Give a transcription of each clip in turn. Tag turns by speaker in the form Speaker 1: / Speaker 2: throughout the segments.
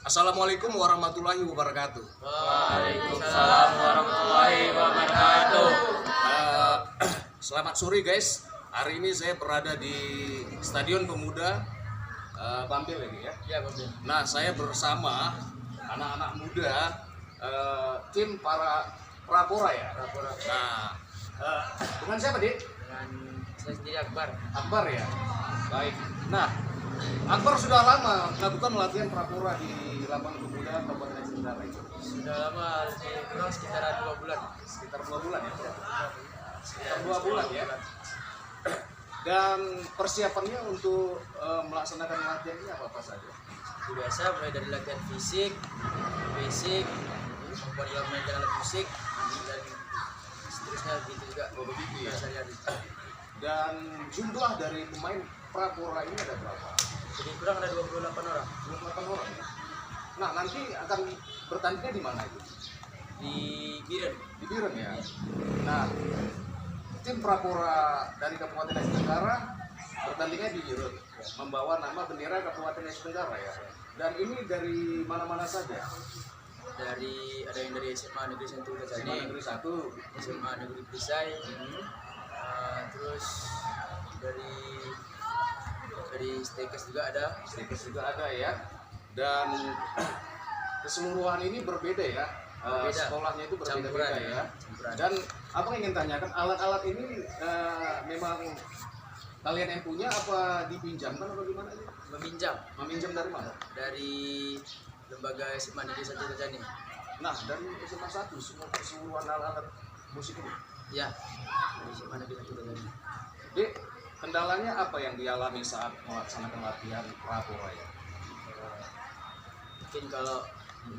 Speaker 1: Assalamualaikum warahmatullahi wabarakatuh.
Speaker 2: Waalaikumsalam warahmatullahi wabarakatuh.
Speaker 1: Selamat sore guys. Hari ini saya berada di Stadion Pemuda Bambil ini ya.
Speaker 2: Ya, Bambil.
Speaker 1: Nah, saya bersama anak-anak muda tim para prapora ya.
Speaker 2: Prapora.
Speaker 1: Nah, dengan siapa, Dik?
Speaker 2: Dengan saya sendiri Akbar.
Speaker 1: Akbar ya. Baik. Nah, Akbar sudah lama melakukan latihan prapora di lapangan pemuda Kabupaten Tenggara itu.
Speaker 2: Sudah lama, kurang sekitar 2 bulan.
Speaker 1: Sekitar 2 bulan ya. Sekitar 2 bulan ya. Dan persiapannya untuk melaksanakan latihan ini apa saja?
Speaker 2: Biasa mulai dari latihan fisik, basic, memperlihatkan alat musik, dan seterusnya begitu juga.
Speaker 1: Oh, begitu ya.
Speaker 2: Sehari-hari.
Speaker 1: Dan jumlah dari pemain prapora ini ada berapa?
Speaker 2: Jadi kurang ada 28 orang.
Speaker 1: 28 orang ya. Nah, nanti akan bertandingnya di mana itu?
Speaker 2: Di Biren.
Speaker 1: Di Biren ya. Nah, tim prapora dari Kabupaten Aceh Tenggara bertandingnya di Biren, membawa nama bendera Kabupaten Aceh Tenggara ya. Dan ini dari mana-mana saja?
Speaker 2: Ada yang dari SMA Negeri 1
Speaker 1: SMA
Speaker 2: Kajani,
Speaker 1: Negeri 1,
Speaker 2: SMA Negeri Pisai, terus dari Stekes juga ada.
Speaker 1: Stikers juga ada ya. Dan keseluruhan ini berbeda ya.
Speaker 2: Berbeda.
Speaker 1: Sekolahnya itu berbeda-beda
Speaker 2: Campuran,
Speaker 1: ya.
Speaker 2: campuran.
Speaker 1: Dan apa yang ingin tanyakan, alat-alat ini memang kalian yang punya apa dipinjamkan atau gimana? Meminjam dari mana?
Speaker 2: Dari lembaga SMA Negeri 1 Kajani.
Speaker 1: Nah, dari SMA 1 semua keseluruhan alat-alat musik ini.
Speaker 2: Ya, dari SMA Negeri 1 Kajani.
Speaker 1: Dek, kendalanya apa yang dialami saat melaksanakan latihan prapora ya?
Speaker 2: Mungkin kalau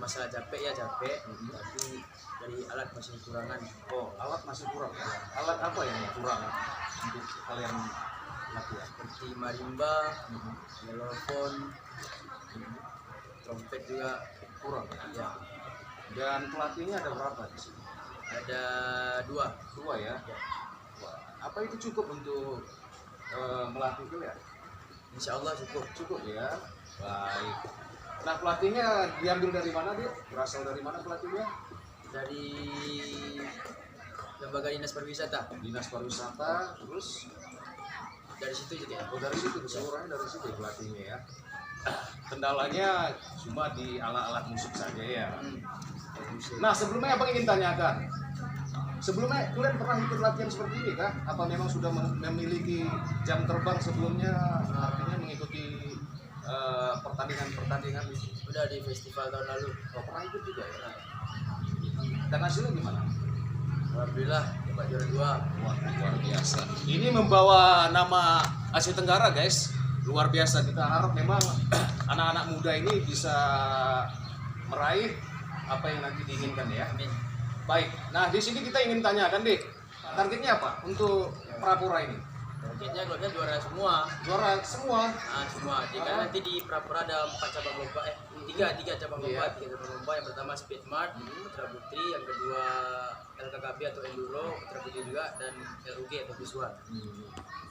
Speaker 2: masalah capek ya capek, tapi dari alat masih kekurangan.
Speaker 1: Oh, alat masih kurang ya? Alat apa yang kurang untuk kalian latihan?
Speaker 2: Seperti marimba, melofon, trompet juga
Speaker 1: Kurang ya?
Speaker 2: ya.
Speaker 1: Dan pelatihnya ada berapa di sini?
Speaker 2: Ada 2.
Speaker 1: Dua ya? Wah, apa itu cukup untuk melatih kalian?
Speaker 2: Insya Allah cukup.
Speaker 1: Cukup ya? Baik. Nah, pelatihnya diambil dari mana dia? Berasal dari mana pelatihnya?
Speaker 2: Dari lembaga dinas pariwisata.
Speaker 1: Dinas pariwisata, terus
Speaker 2: Dari situ juga.
Speaker 1: oh, dari situ, keseluruhannya dari situ pelatihnya ya. Kendalanya cuma di alat-alat musik saja ya. Nah, sebelumnya apa ingin tanyakan? Sebelumnya kalian pernah ikut latihan seperti ini kah? Apa memang sudah memiliki jam terbang sebelumnya, artinya mengikuti pertandingan-pertandingan itu?
Speaker 2: Udah di festival tahun lalu.
Speaker 1: Oh, pernah ikut juga ya? Dan hasilnya gimana?
Speaker 2: Alhamdulillah dapat juara 2.
Speaker 1: Wah, luar biasa. Ini membawa nama Aceh Tenggara guys. Luar biasa. Kita harap memang anak-anak muda ini bisa meraih apa yang nanti diinginkan ya.
Speaker 2: Amin.
Speaker 1: Baik. Nah, di sini kita ingin tanyakan deh, targetnya apa untuk prapora ini?
Speaker 2: Targetnya klubnya juara semua.
Speaker 1: Juara semua.
Speaker 2: Nah, semua. Jika nanti di Prapora ada 4 cabang lomba, tiga cabang lomba,
Speaker 1: Iya.
Speaker 2: 3 cabang lomba. Yang pertama Speed Mart, Putra Putri, yang kedua LKKB atau Enduro, Putra Putri juga, dan LUG atau visual.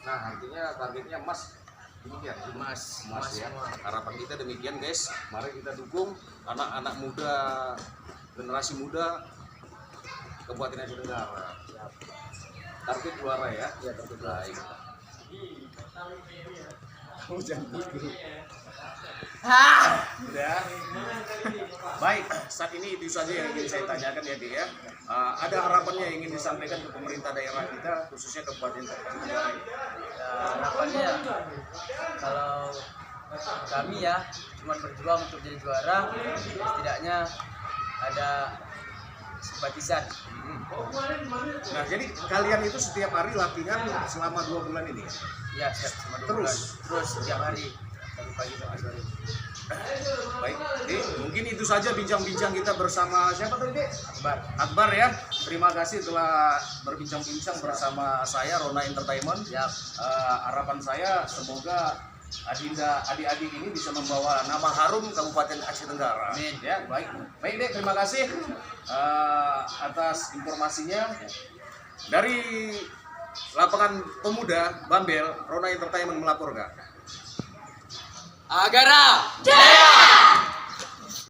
Speaker 1: Nah, artinya targetnya emas. Demikian.
Speaker 2: Emas
Speaker 1: Ya.
Speaker 2: semua.
Speaker 1: Harapan kita demikian, guys. Mari kita dukung anak-anak muda, generasi muda Kabupaten Aceh Tenggara.
Speaker 2: Siap.
Speaker 1: Target juara ya.
Speaker 2: Ya, target juara.
Speaker 1: Baik. Udah. Baik, saat ini itu saja yang ingin saya tanyakan ya, Dik ya. Ada harapannya yang ingin disampaikan ke pemerintah daerah kita, khususnya Kabupaten Aceh Tenggara ini?
Speaker 2: Ya, harapannya ya, kalau kami ya cuma berjuang untuk jadi juara, setidaknya ada simpatisan.
Speaker 1: Nah, jadi kalian itu setiap hari latihan selama 2 bulan ini?
Speaker 2: Ya, sama terus setiap hari dari pagi sampai sore.
Speaker 1: Baik, Dik, mungkin itu saja bincang-bincang kita bersama siapa tadi, Dik? Akbar ya. Terima kasih telah berbincang-bincang bersama saya Rona Entertainment.
Speaker 2: Siap.
Speaker 1: Harapan saya semoga Adinda adik-adik ini bisa membawa nama harum Kabupaten Aceh Tenggara.
Speaker 2: Amin.
Speaker 1: Ya, baik. Baik, Dek, terima kasih atas informasinya. Dari lapangan pemuda Bambel, Rona Entertainment melaporkan.
Speaker 2: Agara Jaya!